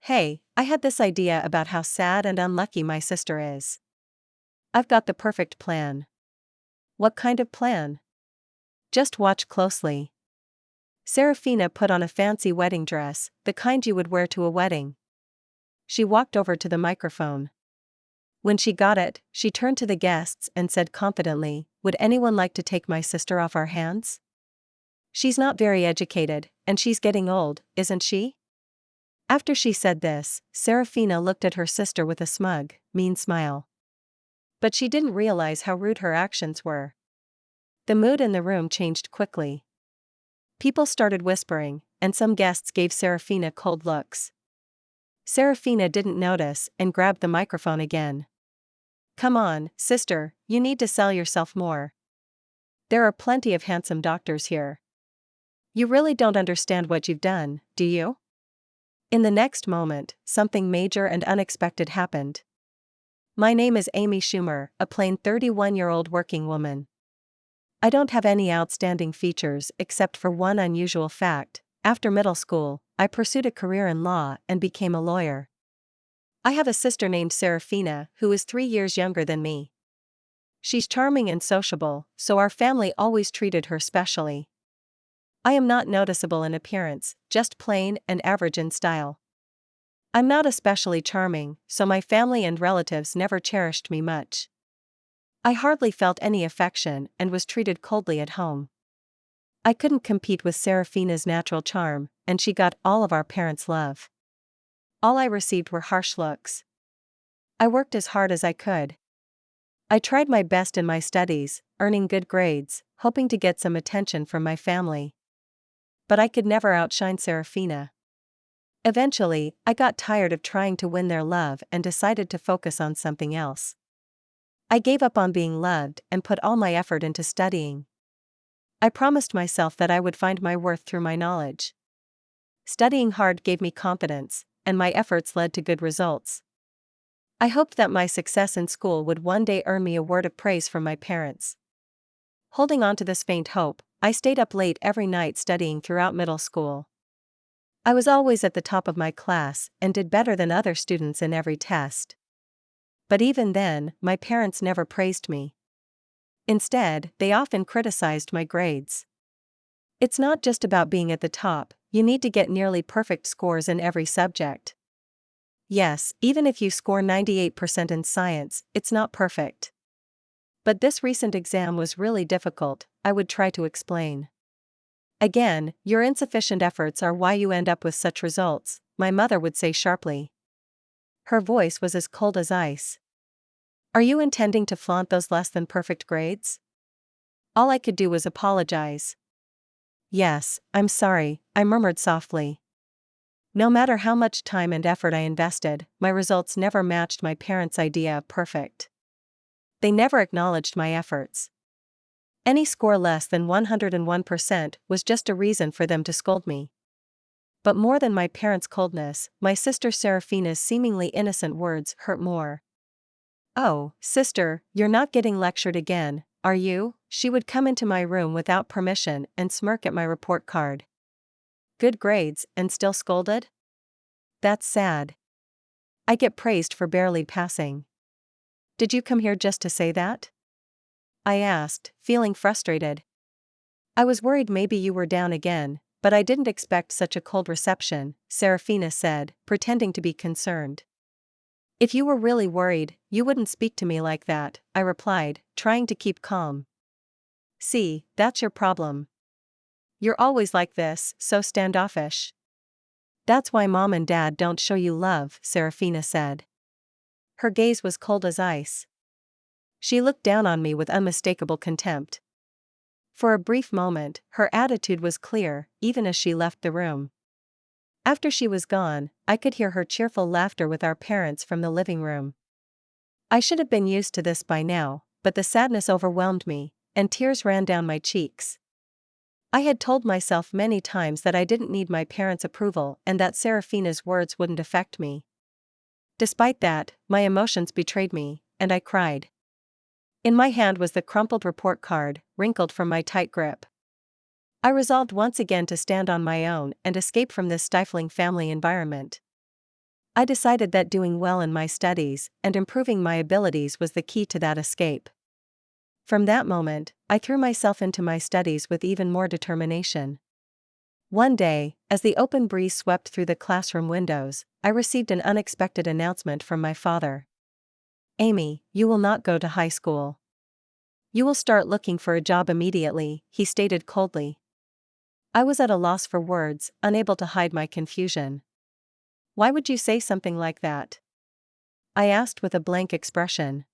Hey, I had this idea about how sad and unlucky my sister is. I've got the perfect plan. What kind of plan? Just watch closely. Seraphina put on a fancy wedding dress, the kind you would wear to a wedding. She walked over to the microphone. When she got it, she turned to the guests and said confidently, "Would anyone like to take my sister off our hands? She's not very educated, and she's getting old, isn't she?" After she said this, Seraphina looked at her sister with a smug, mean smile. But she didn't realize how rude her actions were. The mood in the room changed quickly. People started whispering, and some guests gave Seraphina cold looks. Seraphina didn't notice and grabbed the microphone again. "Come on, sister, you need to sell yourself more. There are plenty of handsome doctors here. You really don't understand what you've done, do you?" In the next moment, something major and unexpected happened. "My name is Amy Schumer, a plain 31-year-old working woman. I don't have any outstanding features except for one unusual fact. After middle school, I pursued a career in law and became a lawyer. I have a sister named Seraphina who is 3 years younger than me. She's charming and sociable, so our family always treated her specially. I am not noticeable in appearance, just plain and average in style. I'm not especially charming, so my family and relatives never cherished me much. I hardly felt any affection and was treated coldly at home. I couldn't compete with Seraphina's natural charm, and she got all of our parents' love. All I received were harsh looks. I worked as hard as I could. I tried my best in my studies, earning good grades, hoping to get some attention from my family. But I could never outshine Seraphina. Eventually, I got tired of trying to win their love and decided to focus on something else. I gave up on being loved and put all my effort into studying. I promised myself that I would find my worth through my knowledge. Studying hard gave me confidence, and my efforts led to good results. I hoped that my success in school would one day earn me a word of praise from my parents. Holding on to this faint hope, I stayed up late every night studying throughout middle school. I was always at the top of my class and did better than other students in every test. But even then, my parents never praised me. Instead, they often criticized my grades. It's not just about being at the top, you need to get nearly perfect scores in every subject. Yes, even if you score 98% in science, it's not perfect. But this recent exam was really difficult, I would try to explain. "Again, your insufficient efforts are why you end up with such results," my mother would say sharply. Her voice was as cold as ice. "Are you intending to flaunt those less than perfect grades?" All I could do was apologize. "Yes, I'm sorry," I murmured softly. No matter how much time and effort I invested, my results never matched my parents' idea of perfect. They never acknowledged my efforts. Any score less than 101% was just a reason for them to scold me. But more than my parents' coldness, my sister Seraphina's seemingly innocent words hurt more. "Oh, sister, you're not getting lectured again, are you?" She would come into my room without permission and smirk at my report card. "Good grades, and still scolded? That's sad. I get praised for barely passing." "Did you come here just to say that?" I asked, feeling frustrated. "I was worried maybe you were down again, but I didn't expect such a cold reception," Seraphina said, pretending to be concerned. "If you were really worried, you wouldn't speak to me like that," I replied, trying to keep calm. "See, that's your problem. You're always like this, so standoffish. That's why mom and dad don't show you love," Seraphina said. Her gaze was cold as ice. She looked down on me with unmistakable contempt. For a brief moment, her attitude was clear, even as she left the room. After she was gone, I could hear her cheerful laughter with our parents from the living room. I should have been used to this by now, but the sadness overwhelmed me, and tears ran down my cheeks. I had told myself many times that I didn't need my parents' approval and that Seraphina's words wouldn't affect me. Despite that, my emotions betrayed me, and I cried. In my hand was the crumpled report card, wrinkled from my tight grip. I resolved once again to stand on my own and escape from this stifling family environment. I decided that doing well in my studies and improving my abilities was the key to that escape. From that moment, I threw myself into my studies with even more determination. One day, as the open breeze swept through the classroom windows, I received an unexpected announcement from my father. "Amy, you will not go to high school. You will start looking for a job immediately," he stated coldly. I was at a loss for words, unable to hide my confusion. "Why would you say something like that?" I asked with a blank expression.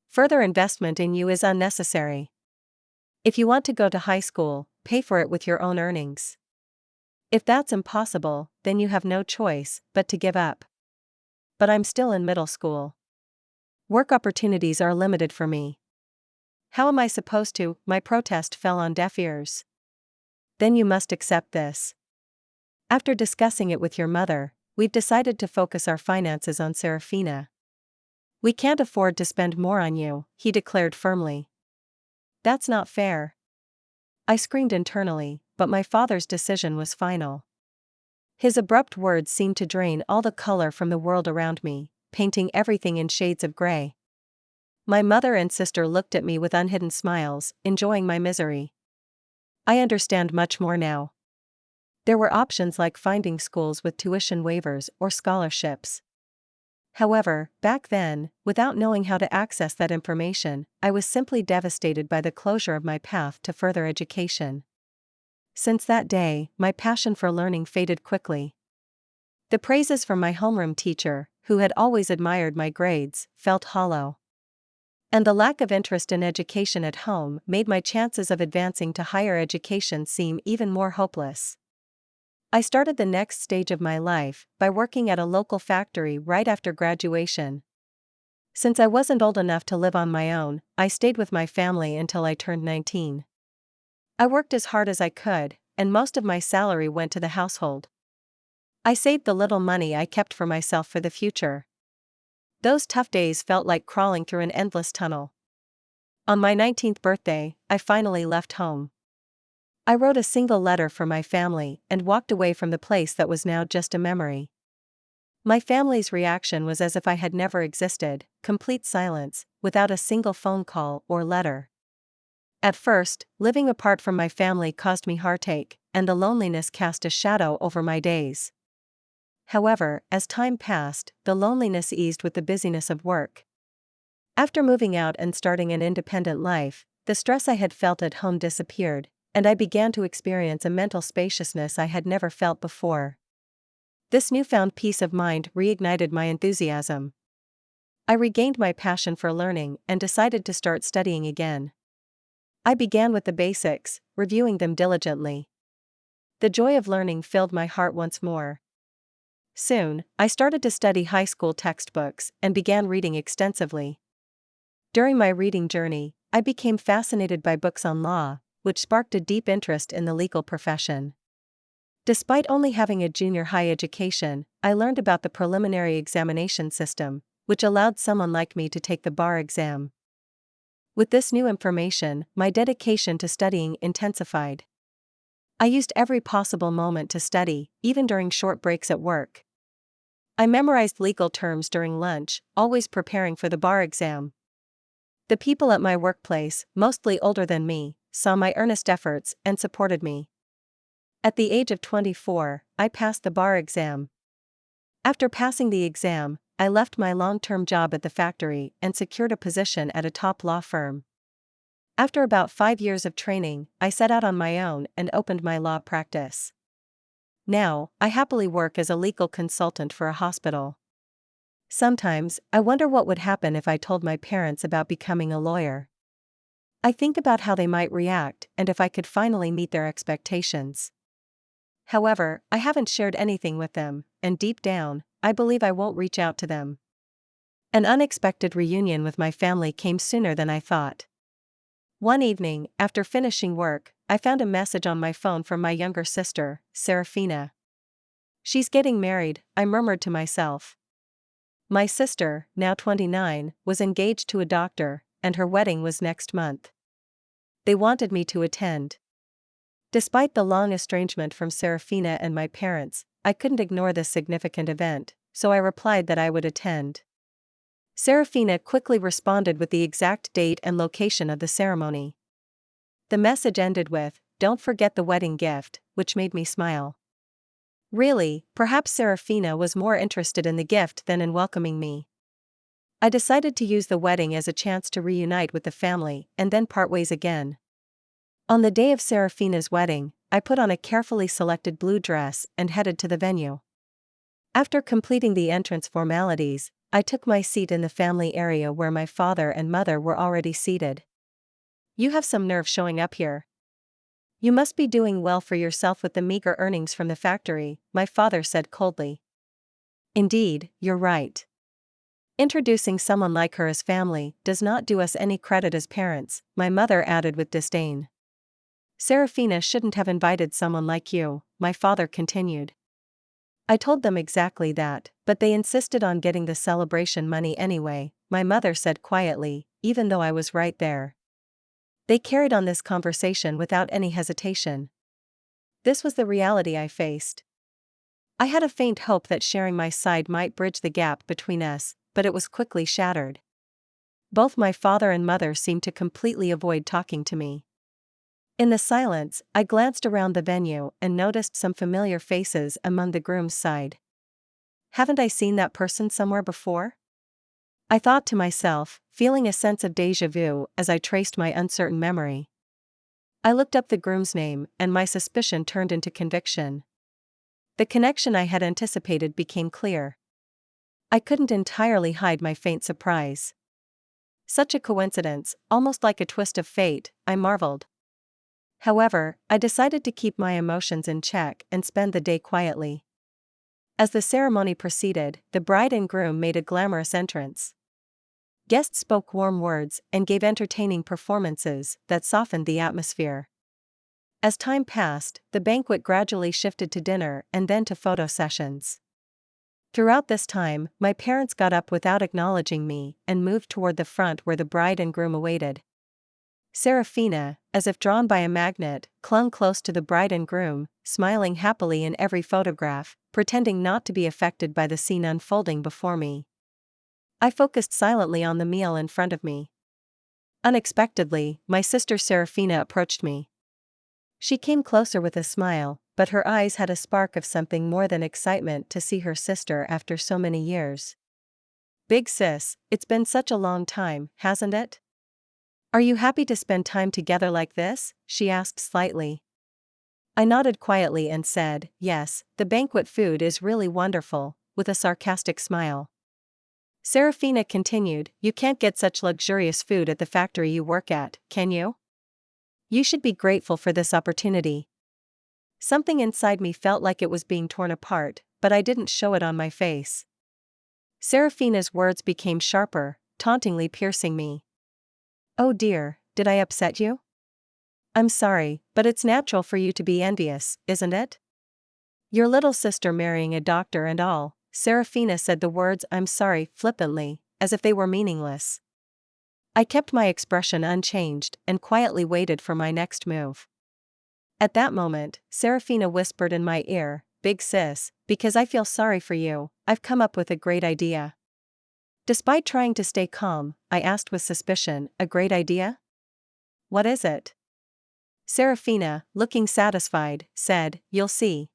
"Further investment in you is unnecessary. If you want to go to high school, pay for it with your own earnings. If that's impossible, then you have no choice but to give up." "But I'm still in middle school. Work opportunities are limited for me. How am I supposed to?" My protest fell on deaf ears. "Then you must accept this. After discussing it with your mother, we've decided to focus our finances on Seraphina. We can't afford to spend more on you," he declared firmly. "That's not fair." I screamed internally, but my father's decision was final. His abrupt words seemed to drain all the color from the world around me, painting everything in shades of gray. My mother and sister looked at me with unhidden smiles, enjoying my misery. I understand much more now. There were options like finding schools with tuition waivers or scholarships. However, back then, without knowing how to access that information, I was simply devastated by the closure of my path to further education. Since that day, my passion for learning faded quickly. The praises from my homeroom teacher, who had always admired my grades, felt hollow. And the lack of interest in education at home made my chances of advancing to higher education seem even more hopeless. I started the next stage of my life by working at a local factory right after graduation. Since I wasn't old enough to live on my own, I stayed with my family until I turned 19. I worked as hard as I could, and most of my salary went to the household. I saved the little money I kept for myself for the future. Those tough days felt like crawling through an endless tunnel. On my 19th birthday, I finally left home. I wrote a single letter for my family and walked away from the place that was now just a memory. My family's reaction was as if I had never existed, complete silence, without a single phone call or letter. At first, living apart from my family caused me heartache, and the loneliness cast a shadow over my days. However, as time passed, the loneliness eased with the busyness of work. After moving out and starting an independent life, the stress I had felt at home disappeared, and I began to experience a mental spaciousness I had never felt before. This newfound peace of mind reignited my enthusiasm. I regained my passion for learning and decided to start studying again. I began with the basics, reviewing them diligently. The joy of learning filled my heart once more. Soon, I started to study high school textbooks and began reading extensively. During my reading journey, I became fascinated by books on law, which sparked a deep interest in the legal profession. Despite only having a junior high education, I learned about the preliminary examination system, which allowed someone like me to take the bar exam. With this new information, my dedication to studying intensified. I used every possible moment to study, even during short breaks at work. I memorized legal terms during lunch, always preparing for the bar exam. The people at my workplace, mostly older than me, saw my earnest efforts and supported me. At the age of 24, I passed the bar exam. After passing the exam, I left my long-term job at the factory and secured a position at a top law firm. After about 5 years of training, I set out on my own and opened my law practice. Now, I happily work as a legal consultant for a hospital. Sometimes, I wonder what would happen if I told my parents about becoming a lawyer. I think about how they might react and if I could finally meet their expectations. However, I haven't shared anything with them, and deep down, I believe I won't reach out to them. An unexpected reunion with my family came sooner than I thought. One evening, after finishing work, I found a message on my phone from my younger sister, Seraphina. "She's getting married," I murmured to myself. My sister, now 29, was engaged to a doctor, and her wedding was next month. They wanted me to attend. Despite the long estrangement from Seraphina and my parents, I couldn't ignore this significant event, so I replied that I would attend. Seraphina quickly responded with the exact date and location of the ceremony. The message ended with, "Don't forget the wedding gift," which made me smile. Really, perhaps Seraphina was more interested in the gift than in welcoming me. I decided to use the wedding as a chance to reunite with the family and then part ways again. On the day of Seraphina's wedding, I put on a carefully selected blue dress and headed to the venue. After completing the entrance formalities, I took my seat in the family area where my father and mother were already seated. "You have some nerve showing up here. You must be doing well for yourself with the meager earnings from the factory," my father said coldly. "Indeed, you're right. Introducing someone like her as family does not do us any credit as parents," my mother added with disdain. "Seraphina shouldn't have invited someone like you," my father continued. I told them exactly that, but they insisted on getting the celebration money anyway, my mother said quietly, even though I was right there. They carried on this conversation without any hesitation. This was the reality I faced. I had a faint hope that sharing my side might bridge the gap between us, but it was quickly shattered. Both my father and mother seemed to completely avoid talking to me. In the silence, I glanced around the venue and noticed some familiar faces among the groom's side. Haven't I seen that person somewhere before? I thought to myself, feeling a sense of déjà vu as I traced my uncertain memory. I looked up the groom's name, and my suspicion turned into conviction. The connection I had anticipated became clear. I couldn't entirely hide my faint surprise. Such a coincidence, almost like a twist of fate, I marveled. However, I decided to keep my emotions in check and spend the day quietly. As the ceremony proceeded, the bride and groom made a glamorous entrance. Guests spoke warm words and gave entertaining performances that softened the atmosphere. As time passed, the banquet gradually shifted to dinner and then to photo sessions. Throughout this time, my parents got up without acknowledging me and moved toward the front where the bride and groom awaited. Seraphina, as if drawn by a magnet, clung close to the bride and groom, smiling happily in every photograph, pretending not to be affected by the scene unfolding before me. I focused silently on the meal in front of me. Unexpectedly, my sister Seraphina approached me. She came closer with a smile, but her eyes had a spark of something more than excitement to see her sister after so many years. "Big sis, it's been such a long time, hasn't it? Are you happy to spend time together like this?" she asked slightly. I nodded quietly and said, "Yes, the banquet food is really wonderful," with a sarcastic smile. Seraphina continued, "You can't get such luxurious food at the factory you work at, can you? You should be grateful for this opportunity." Something inside me felt like it was being torn apart, but I didn't show it on my face. Seraphina's words became sharper, tauntingly piercing me. "Oh dear, did I upset you? I'm sorry, but it's natural for you to be envious, isn't it? Your little sister marrying a doctor and all." Seraphina said the words "I'm sorry" flippantly, as if they were meaningless. I kept my expression unchanged and quietly waited for my next move. At that moment, Seraphina whispered in my ear, "Big sis, because I feel sorry for you, I've come up with a great idea." Despite trying to stay calm, I asked with suspicion, "A great idea? What is it?" Seraphina, looking satisfied, said, "You'll see.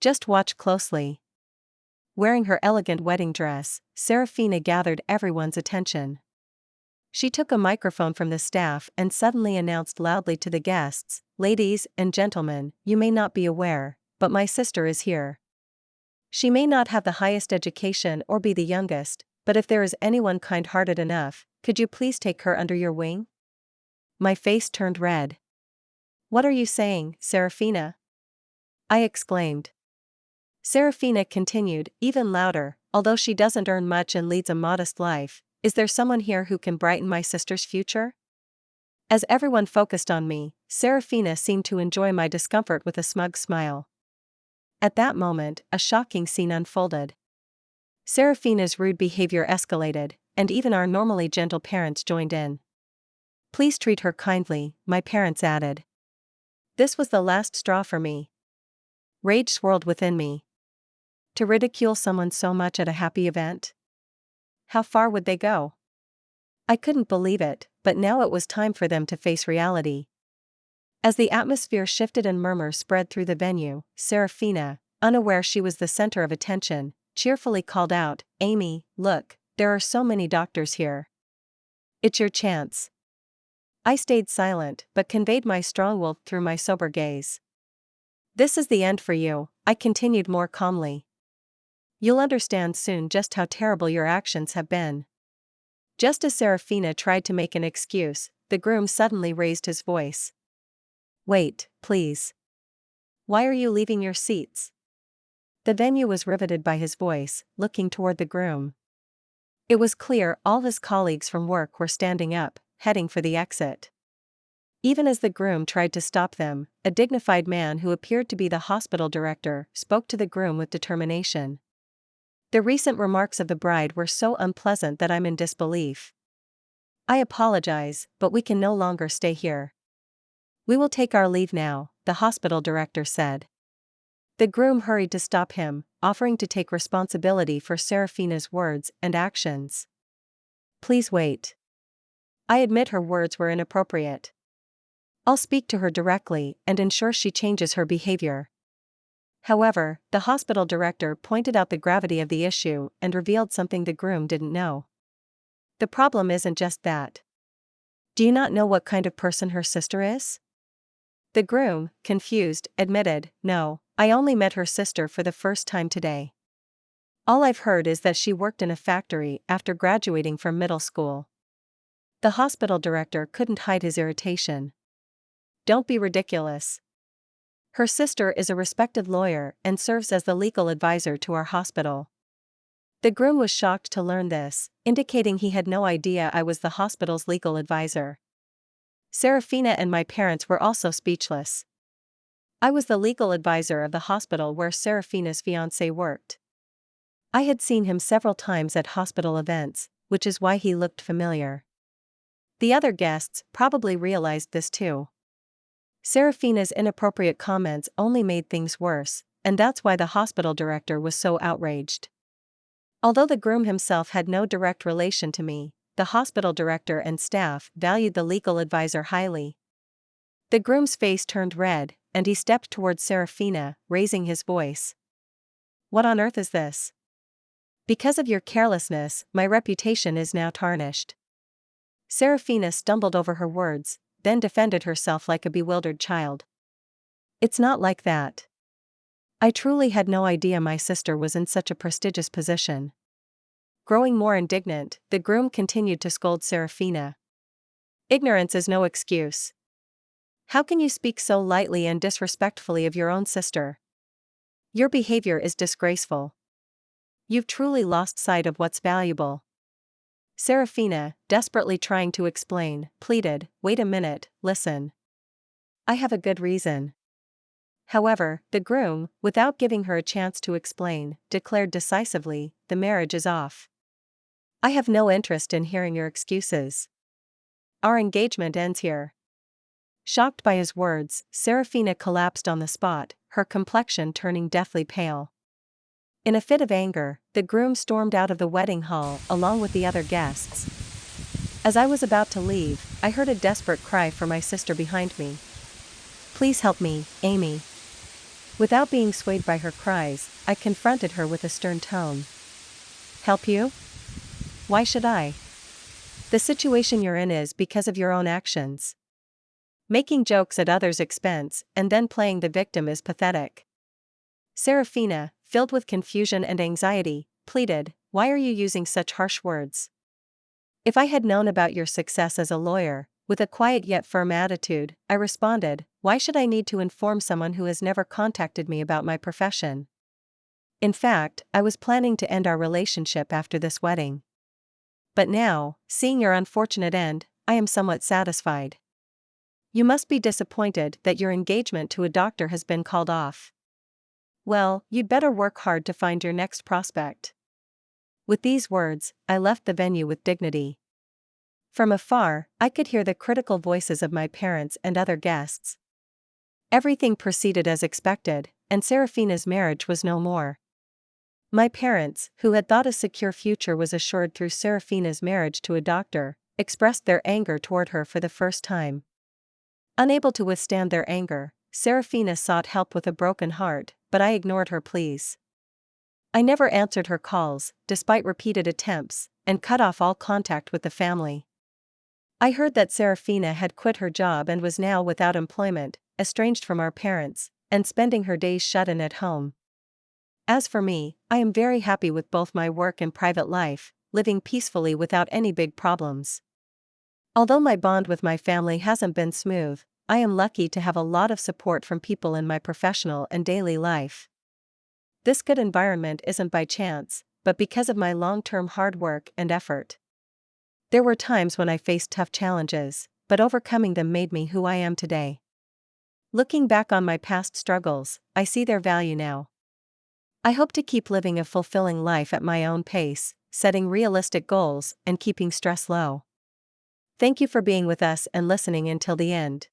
Just watch closely." Wearing her elegant wedding dress, Seraphina gathered everyone's attention. She took a microphone from the staff and suddenly announced loudly to the guests, "Ladies and gentlemen, you may not be aware, but my sister is here. She may not have the highest education or be the youngest, but if there is anyone kind-hearted enough, could you please take her under your wing?" My face turned red. "What are you saying, Seraphina?" I exclaimed. Seraphina continued, even louder, "Although she doesn't earn much and leads a modest life, is there someone here who can brighten my sister's future?" As everyone focused on me, Seraphina seemed to enjoy my discomfort with a smug smile. At that moment, a shocking scene unfolded. Seraphina's rude behavior escalated, and even our normally gentle parents joined in. "Please treat her kindly," my parents added. This was the last straw for me. Rage swirled within me. To ridicule someone so much at a happy event? How far would they go? I couldn't believe it, but now it was time for them to face reality. As the atmosphere shifted and murmurs spread through the venue, Seraphina, unaware she was the center of attention, cheerfully called out, "Amy, look, there are so many doctors here. It's your chance." I stayed silent but conveyed my strong will through my sober gaze. "This is the end for you," I continued more calmly. "You'll understand soon just how terrible your actions have been." Just as Seraphina tried to make an excuse, the groom suddenly raised his voice. "Wait, please. Why are you leaving your seats?" The venue was riveted by his voice, looking toward the groom. It was clear all his colleagues from work were standing up, heading for the exit. Even as the groom tried to stop them, a dignified man who appeared to be the hospital director spoke to the groom with determination. "The recent remarks of the bride were so unpleasant that I'm in disbelief. I apologize, but we can no longer stay here. We will take our leave now," the hospital director said. The groom hurried to stop him, offering to take responsibility for Seraphina's words and actions. "Please wait. I admit her words were inappropriate. I'll speak to her directly and ensure she changes her behavior." However, the hospital director pointed out the gravity of the issue and revealed something the groom didn't know. "The problem isn't just that. Do you not know what kind of person her sister is?" The groom, confused, admitted, "No, I only met her sister for the first time today. All I've heard is that she worked in a factory after graduating from middle school." The hospital director couldn't hide his irritation. "Don't be ridiculous. Her sister is a respected lawyer and serves as the legal advisor to our hospital." The groom was shocked to learn this, indicating he had no idea I was the hospital's legal advisor. Seraphina and my parents were also speechless. I was the legal advisor of the hospital where Seraphina's fiancé worked. I had seen him several times at hospital events, which is why he looked familiar. The other guests probably realized this too. Seraphina's inappropriate comments only made things worse, and that's why the hospital director was so outraged. Although the groom himself had no direct relation to me, the hospital director and staff valued the legal advisor highly. The groom's face turned red, and he stepped towards Seraphina, raising his voice. "What on earth is this? Because of your carelessness, my reputation is now tarnished." Seraphina stumbled over her words, then defended herself like a bewildered child. "It's not like that. I truly had no idea my sister was in such a prestigious position." Growing more indignant, the groom continued to scold Seraphina. "Ignorance is no excuse. How can you speak so lightly and disrespectfully of your own sister? Your behavior is disgraceful. You've truly lost sight of what's valuable." Seraphina, desperately trying to explain, pleaded, "Wait a minute, listen. I have a good reason." However, the groom, without giving her a chance to explain, declared decisively, "The marriage is off. I have no interest in hearing your excuses. Our engagement ends here." Shocked by his words, Seraphina collapsed on the spot, her complexion turning deathly pale. In a fit of anger, the groom stormed out of the wedding hall along with the other guests. As I was about to leave, I heard a desperate cry for my sister behind me. "Please help me, Amy." Without being swayed by her cries, I confronted her with a stern tone. "Help you? Why should I? The situation you're in is because of your own actions. Making jokes at others' expense and then playing the victim is pathetic." Seraphina, filled with confusion and anxiety, pleaded, "Why are you using such harsh words? If I had known about your success as a lawyer," with a quiet yet firm attitude, I responded, "why should I need to inform someone who has never contacted me about my profession? In fact, I was planning to end our relationship after this wedding. But now, seeing your unfortunate end, I am somewhat satisfied. You must be disappointed that your engagement to a doctor has been called off. Well, you'd better work hard to find your next prospect." With these words, I left the venue with dignity. From afar, I could hear the critical voices of my parents and other guests. Everything proceeded as expected, and Seraphina's marriage was no more. My parents, who had thought a secure future was assured through Seraphina's marriage to a doctor, expressed their anger toward her for the first time. Unable to withstand their anger, Seraphina sought help with a broken heart, but I ignored her pleas. I never answered her calls, despite repeated attempts, and cut off all contact with the family. I heard that Seraphina had quit her job and was now without employment, estranged from our parents, and spending her days shut in at home. As for me, I am very happy with both my work and private life, living peacefully without any big problems. Although my bond with my family hasn't been smooth, I am lucky to have a lot of support from people in my professional and daily life. This good environment isn't by chance, but because of my long-term hard work and effort. There were times when I faced tough challenges, but overcoming them made me who I am today. Looking back on my past struggles, I see their value now. I hope to keep living a fulfilling life at my own pace, setting realistic goals and keeping stress low. Thank you for being with us and listening until the end.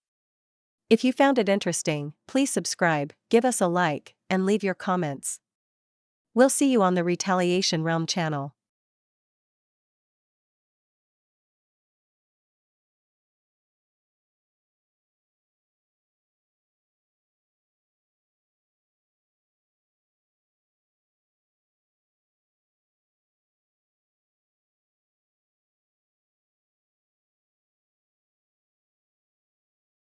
If you found it interesting, please subscribe, give us a like, and leave your comments. We'll see you on the Retaliation Realm channel.